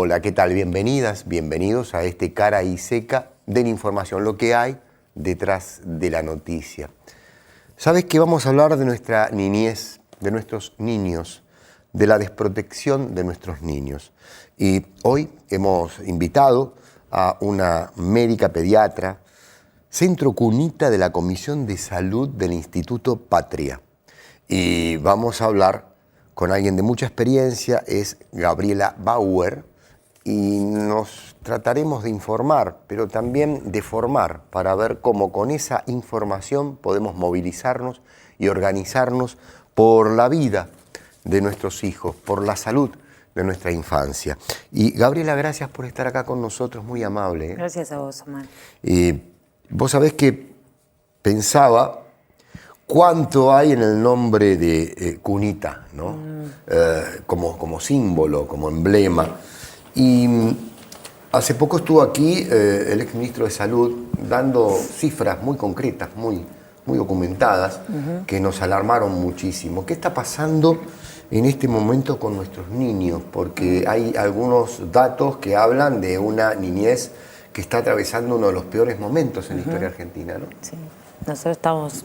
Hola, ¿qué tal? Bienvenidas, bienvenidos a este Cara y Seca de la información, lo que hay detrás de la noticia. Sabes que vamos a hablar de nuestra niñez, de nuestros niños, de la desprotección de nuestros niños. Y hoy hemos invitado a una médica pediatra, centro cunita de la Comisión de Salud del Instituto Patria. Y vamos a hablar con alguien de mucha experiencia, es Gabriela Bauer, y nos trataremos de informar, pero también de formar, para ver cómo con esa información podemos movilizarnos y organizarnos por la vida de nuestros hijos, por la salud de nuestra infancia. Y Gabriela, gracias por estar acá con nosotros, muy amable. Gracias a vos, Omar. Vos sabés que pensaba cuánto hay en el nombre de cunita, ¿no? Como símbolo, como emblema. Y hace poco estuvo aquí el exministro de Salud dando cifras muy concretas, muy documentadas, que nos alarmaron muchísimo. ¿Qué está pasando en este momento con nuestros niños? Porque hay algunos datos que hablan de una niñez que está atravesando uno de los peores momentos en la historia argentina, ¿no? Sí, nosotros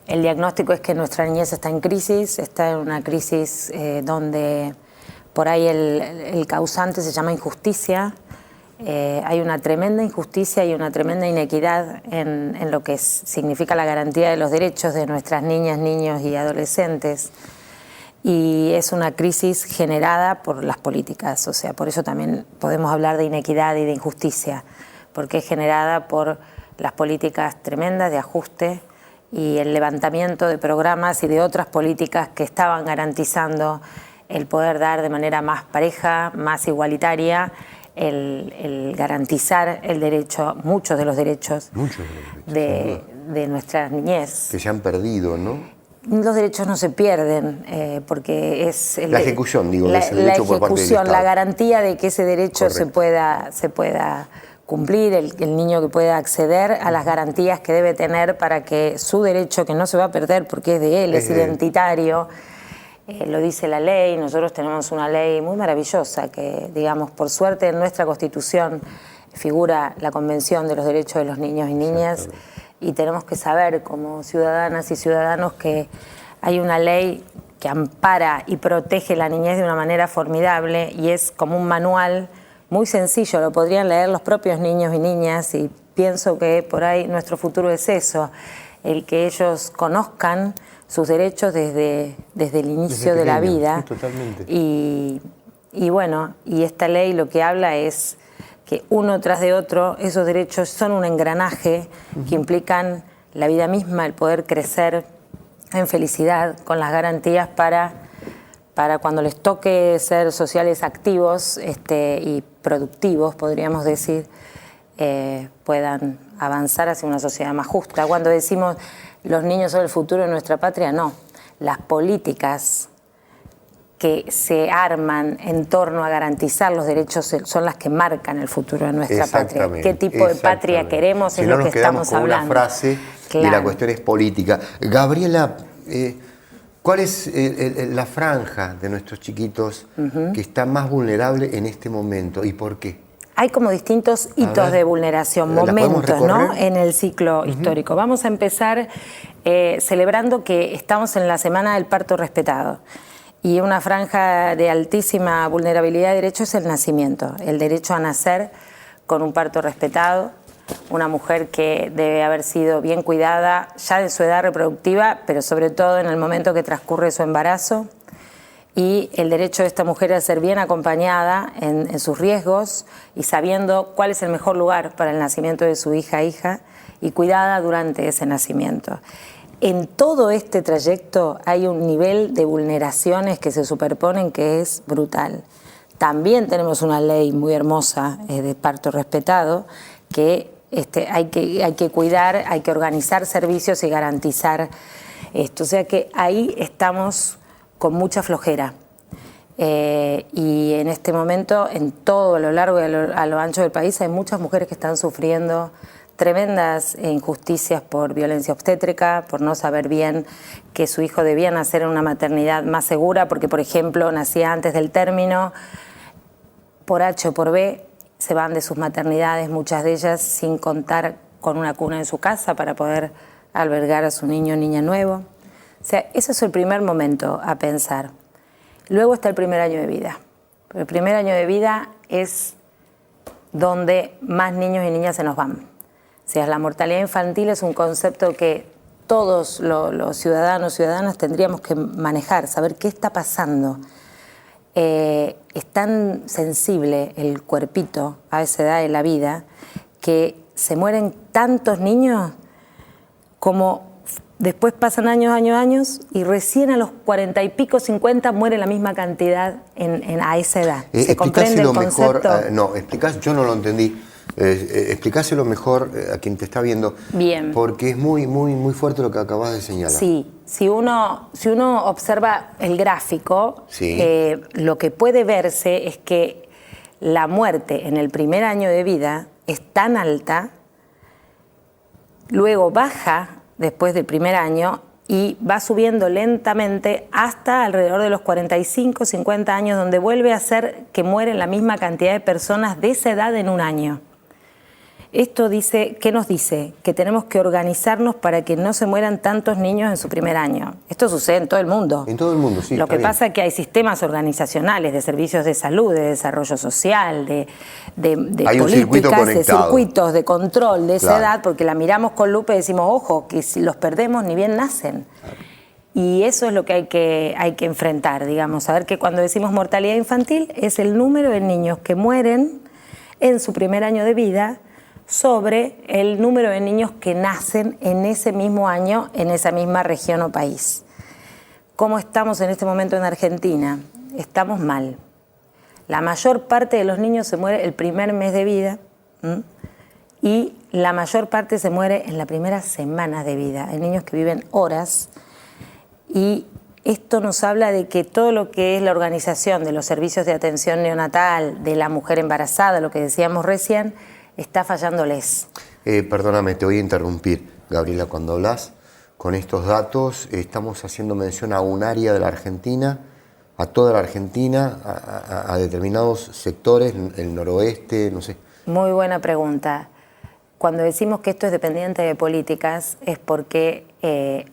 el diagnóstico es que nuestra niñez está en una crisis donde por ahí el causante se llama injusticia. Hay una tremenda injusticia y una tremenda inequidad en lo que significa la garantía de los derechos de nuestras niñas, niños y adolescentes. Y es una crisis generada por las políticas, o sea, por eso también podemos hablar de inequidad y de injusticia, porque es generada por las políticas tremendas de ajuste y el levantamiento de programas y de otras políticas que estaban garantizando el poder dar de manera más pareja, más igualitaria, el garantizar el derecho, muchos de los derechos de nuestra niñez. Que se han perdido, ¿no? Los derechos no se pierden, porque es la ejecución, digo, la ese derecho por parte del Estado. La garantía de que ese derecho se pueda cumplir, el niño que pueda acceder a las garantías que debe tener para que su derecho, que no se va a perder porque es de él, es identitario, lo dice la ley. Nosotros tenemos una ley muy maravillosa que, digamos, por suerte en nuestra Constitución figura la Convención de los Derechos de los Niños y Niñas, y tenemos que saber como ciudadanas y ciudadanos que hay una ley que ampara y protege la niñez de una manera formidable, y es como un manual muy sencillo, lo podrían leer los propios niños y niñas, y pienso que por ahí nuestro futuro es eso, el que ellos conozcan sus derechos desde el inicio de la vida. Sí, totalmente. Y bueno, y esta ley lo que habla es que uno tras de otro esos derechos son un engranaje que implican la vida misma, el poder crecer en felicidad, con las garantías para cuando les toque ser sociales activos y productivos, podríamos decir, puedan avanzar hacia una sociedad más justa. Cuando decimos los niños son el futuro de nuestra patria, no. Las políticas que se arman en torno a garantizar los derechos son las que marcan el futuro de nuestra patria. ¿Qué tipo de patria queremos? Es lo que estamos hablando. Una frase y la cuestión es política. Gabriela, ¿cuál es la franja de nuestros chiquitos que está más vulnerable en este momento y por qué? Hay como distintos hitos de vulneración, momentos, ¿no?, en el ciclo histórico. Vamos a empezar celebrando que estamos en la Semana del Parto Respetado. Y una franja de altísima vulnerabilidad de derechos es el nacimiento, el derecho a nacer con un parto respetado, una mujer que debe haber sido bien cuidada ya en su edad reproductiva, pero sobre todo en el momento que transcurre su embarazo, y el derecho de esta mujer a ser bien acompañada en sus riesgos y sabiendo cuál es el mejor lugar para el nacimiento de su hija y cuidada durante ese nacimiento. En todo este trayecto hay un nivel de vulneraciones que se superponen que es brutal. También tenemos una ley muy hermosa de parto respetado que hay que cuidar, hay que organizar servicios y garantizar esto. O sea que ahí estamos con mucha flojera. Y en este momento, en todo a lo largo y a lo ancho del país, hay muchas mujeres que están sufriendo tremendas injusticias por violencia obstétrica, por no saber bien que su hijo debía nacer en una maternidad más segura, porque, por ejemplo, nacía antes del término, por H o por B, se van de sus maternidades, muchas de ellas sin contar con una cuna en su casa para poder albergar a su niño o niña nuevo. O sea, ese es el primer momento a pensar. Luego está el primer año de vida. El primer año de vida es donde más niños y niñas se nos van. O sea, la mortalidad infantil es un concepto que todos los ciudadanos y ciudadanas tendríamos que manejar, saber qué está pasando. Es tan sensible el cuerpito a esa edad de la vida que se mueren tantos niños como después pasan años y recién a los 40 y pico, 50 muere la misma cantidad a esa edad. ¿Se comprende el concepto? Yo no lo entendí. Explicáselo mejor a quien te está viendo. Bien. Porque es muy fuerte lo que acabas de señalar. Sí, si uno observa el gráfico, sí, lo que puede verse es que la muerte en el primer año de vida es tan alta, luego baja después del primer año y va subiendo lentamente hasta alrededor de los 45, 50 años, donde vuelve a ser que mueren la misma cantidad de personas de esa edad en un año. Esto dice, ¿qué nos dice? Que tenemos que organizarnos para que no se mueran tantos niños en su primer año. Esto sucede en todo el mundo. En todo el mundo, sí. Lo que pasa es que hay sistemas organizacionales de servicios de salud, de desarrollo social, de políticas, de circuitos de control de esa edad, porque la miramos con lupa y decimos, ojo, que si los perdemos ni bien nacen. Y eso es lo que hay que enfrentar, digamos. Saber que cuando decimos mortalidad infantil es el número de niños que mueren en su primer año de vida sobre el número de niños que nacen en ese mismo año, en esa misma región o país. ¿Cómo estamos en este momento en Argentina? Estamos mal. La mayor parte de los niños se muere el primer mes de vida y la mayor parte se muere en la primera semana de vida. Hay niños que viven horas y esto nos habla de que todo lo que es la organización de los servicios de atención neonatal, de la mujer embarazada, lo que decíamos recién, está fallándoles. Perdóname, te voy a interrumpir, Gabriela, cuando hablas con estos datos, estamos haciendo mención a un área de la Argentina, a toda la Argentina, a determinados sectores, el noroeste, no sé. Muy buena pregunta. Cuando decimos que esto es dependiente de políticas es porque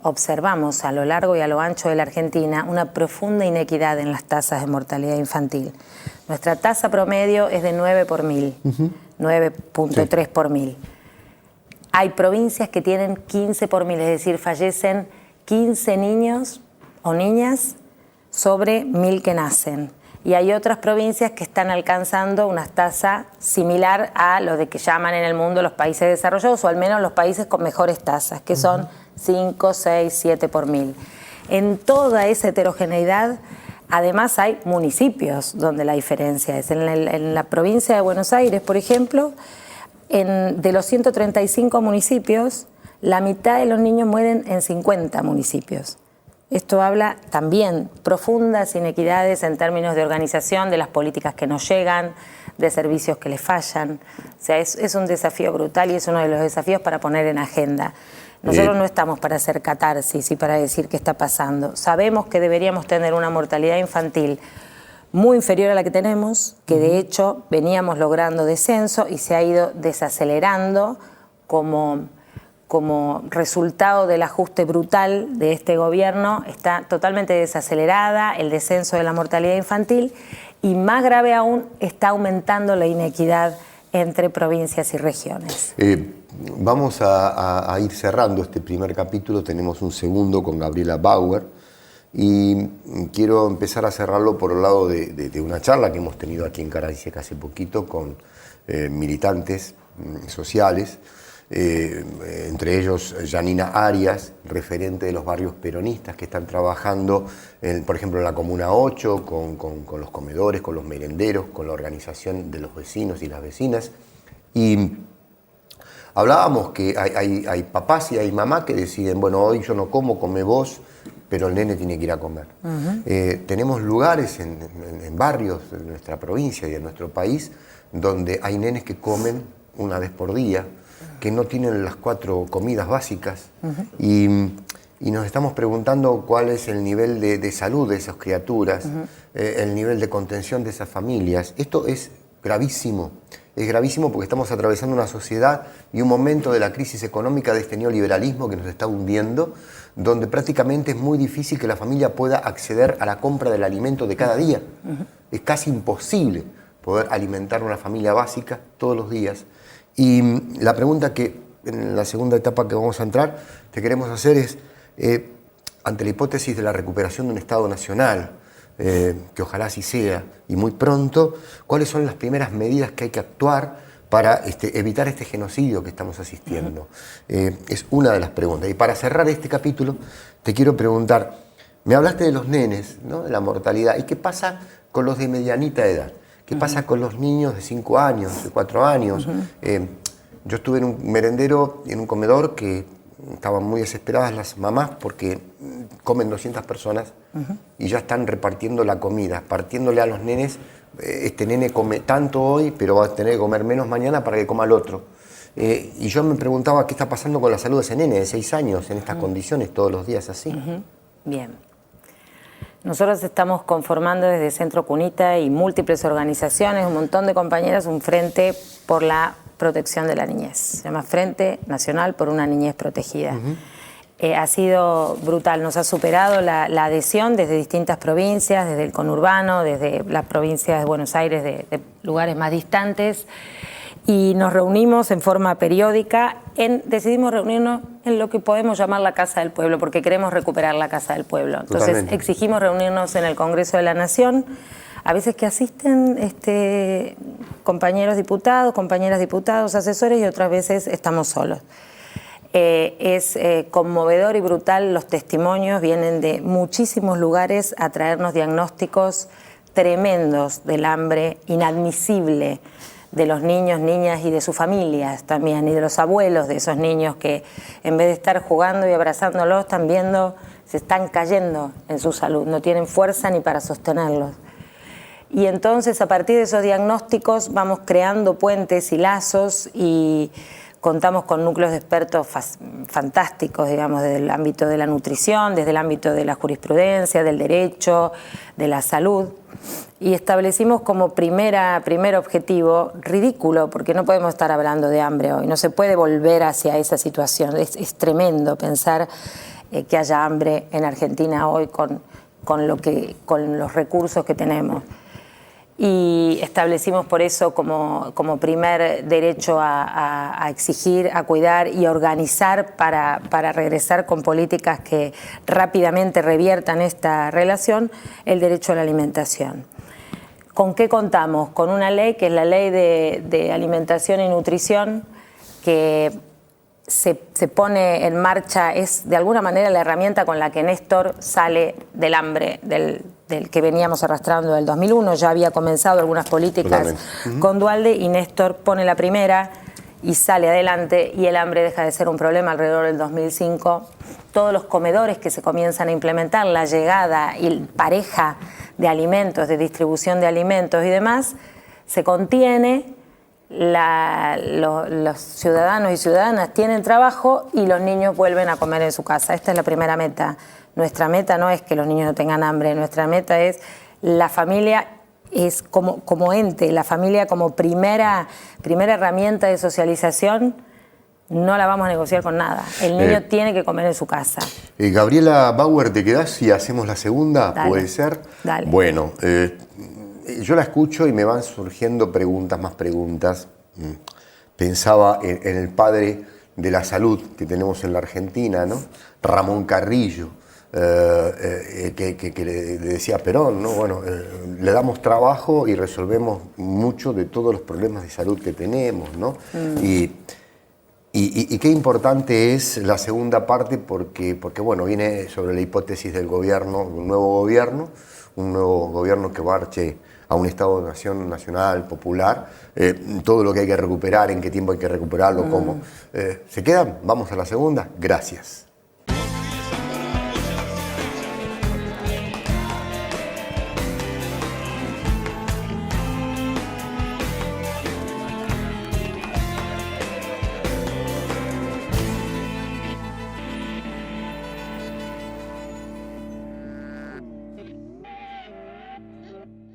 observamos a lo largo y a lo ancho de la Argentina una profunda inequidad en las tasas de mortalidad infantil. Nuestra tasa promedio es de 9 por 1000, 9.3 por 1000. Hay provincias que tienen 15 por 1000, es decir, fallecen 15 niños o niñas sobre 1000 que nacen. Y hay otras provincias que están alcanzando una tasa similar a lo de que llaman en el mundo los países desarrollados, o al menos los países con mejores tasas, que son 5, 6, 7 por 1000. En toda esa heterogeneidad, además hay municipios donde la diferencia es. En la provincia de Buenos Aires, por ejemplo, de los 135 municipios, la mitad de los niños mueren en 50 municipios. Esto habla también profundas inequidades en términos de organización, de las políticas que no llegan, de servicios que les fallan. O sea, es un desafío brutal y es uno de los desafíos para poner en agenda. Nosotros no estamos para hacer catarsis y para decir qué está pasando. Sabemos que deberíamos tener una mortalidad infantil muy inferior a la que tenemos, que de hecho veníamos logrando descenso y se ha ido desacelerando como resultado del ajuste brutal de este gobierno. Está totalmente desacelerada el descenso de la mortalidad infantil y, más grave aún, está aumentando la inequidad entre provincias y regiones. Vamos a ir cerrando este primer capítulo, tenemos un segundo con Gabriela Bauer y quiero empezar a cerrarlo por el lado de una charla que hemos tenido aquí en Cara y Seca hace poquito con militantes sociales, entre ellos Janina Arias, referente de los barrios peronistas que están trabajando, por ejemplo, en la Comuna 8, con los comedores, con los merenderos, con la organización de los vecinos y las vecinas. Y hablábamos que hay papás y hay mamás que deciden, bueno, hoy yo no como, come vos, pero el nene tiene que ir a comer. Tenemos lugares en barrios de nuestra provincia y de nuestro país donde hay nenes que comen una vez por día, que no tienen las 4 comidas básicas y nos estamos preguntando cuál es el nivel de salud de esas criaturas, el nivel de contención de esas familias. Esto es gravísimo porque estamos atravesando una sociedad y un momento de la crisis económica de este neoliberalismo que nos está hundiendo, donde prácticamente es muy difícil que la familia pueda acceder a la compra del alimento de cada día. Es casi imposible poder alimentar a una familia básica todos los días. Y la pregunta que en la segunda etapa que vamos a entrar te queremos hacer es, ante la hipótesis de la recuperación de un Estado nacional, que ojalá así sea, y muy pronto, ¿cuáles son las primeras medidas que hay que actuar para evitar este genocidio que estamos asistiendo? Es una de las preguntas. Y para cerrar este capítulo, te quiero preguntar, me hablaste de los nenes, ¿no? De la mortalidad, ¿y qué pasa con los de medianita edad? ¿Qué pasa con los niños de 5 años, de 4 años? Yo estuve en un merendero, en un comedor que estaban muy desesperadas las mamás porque comen 200 personas y ya están repartiendo la comida, partiéndole a los nenes, este nene come tanto hoy, pero va a tener que comer menos mañana para que coma el otro. Y yo me preguntaba qué está pasando con la salud de ese nene de 6 años en estas condiciones todos los días así. Bien. Nosotros estamos conformando desde Centro Cunita y múltiples organizaciones, un montón de compañeras, un frente por la protección de la niñez. Se llama Frente Nacional por una Niñez Protegida. Ha sido brutal, nos ha superado la adhesión desde distintas provincias, desde el conurbano, desde las provincias de Buenos Aires, de lugares más distantes, y nos reunimos en forma periódica, decidimos reunirnos en lo que podemos llamar la Casa del Pueblo, porque queremos recuperar la Casa del Pueblo. Entonces Totalmente. Exigimos reunirnos en el Congreso de la Nación, a veces que asisten compañeros diputados, compañeras diputados, asesores, y otras veces estamos solos. Es conmovedor y brutal los testimonios, vienen de muchísimos lugares a traernos diagnósticos tremendos del hambre inadmisible de los niños, niñas y de sus familias también, y de los abuelos de esos niños que en vez de estar jugando y abrazándolos, están viendo, se están cayendo en su salud, no tienen fuerza ni para sostenerlos. Y entonces a partir de esos diagnósticos vamos creando puentes y lazos y contamos con núcleos de expertos fantásticos, digamos, desde el ámbito de la nutrición, desde el ámbito de la jurisprudencia, del derecho, de la salud. Y establecimos como primer objetivo, ridículo, porque no podemos estar hablando de hambre hoy, no se puede volver hacia esa situación. Es tremendo pensar que haya hambre en Argentina hoy con los recursos que tenemos. Y establecimos por eso como primer derecho a exigir, a cuidar y a organizar para regresar con políticas que rápidamente reviertan esta relación, el derecho a la alimentación. ¿Con qué contamos? Con una ley que es la Ley de Alimentación y Nutrición, que se pone en marcha, es de alguna manera la herramienta con la que Néstor sale del hambre, del que veníamos arrastrando del 2001, ya había comenzado algunas políticas con Duhalde y Néstor pone la primera y sale adelante y el hambre deja de ser un problema alrededor del 2005. Todos los comedores que se comienzan a implementar, la llegada y pareja de alimentos, de distribución de alimentos y demás, se contiene, los ciudadanos y ciudadanas tienen trabajo y los niños vuelven a comer en su casa. Esta es la primera meta. Nuestra meta no es que los niños no tengan hambre, nuestra meta es la familia es como ente, la familia como primera herramienta de socialización, no la vamos a negociar con nada. El niño tiene que comer en su casa. Gabriela Bauer, ¿te quedás si hacemos la segunda? Dale. ¿Puede ser? Dale. Bueno, yo la escucho y me van surgiendo más preguntas. Pensaba en el padre de la salud que tenemos en la Argentina, ¿no? Ramón Carrillo, que le decía a Perón, ¿no? Bueno, le damos trabajo y resolvemos mucho de todos los problemas de salud que tenemos, ¿no? Y qué importante es la segunda parte porque bueno, viene sobre la hipótesis del gobierno, un nuevo gobierno que marche a un Estado-nación nacional, popular, todo lo que hay que recuperar, en qué tiempo hay que recuperarlo, cómo. ¿Se quedan? Vamos a la segunda. Gracias.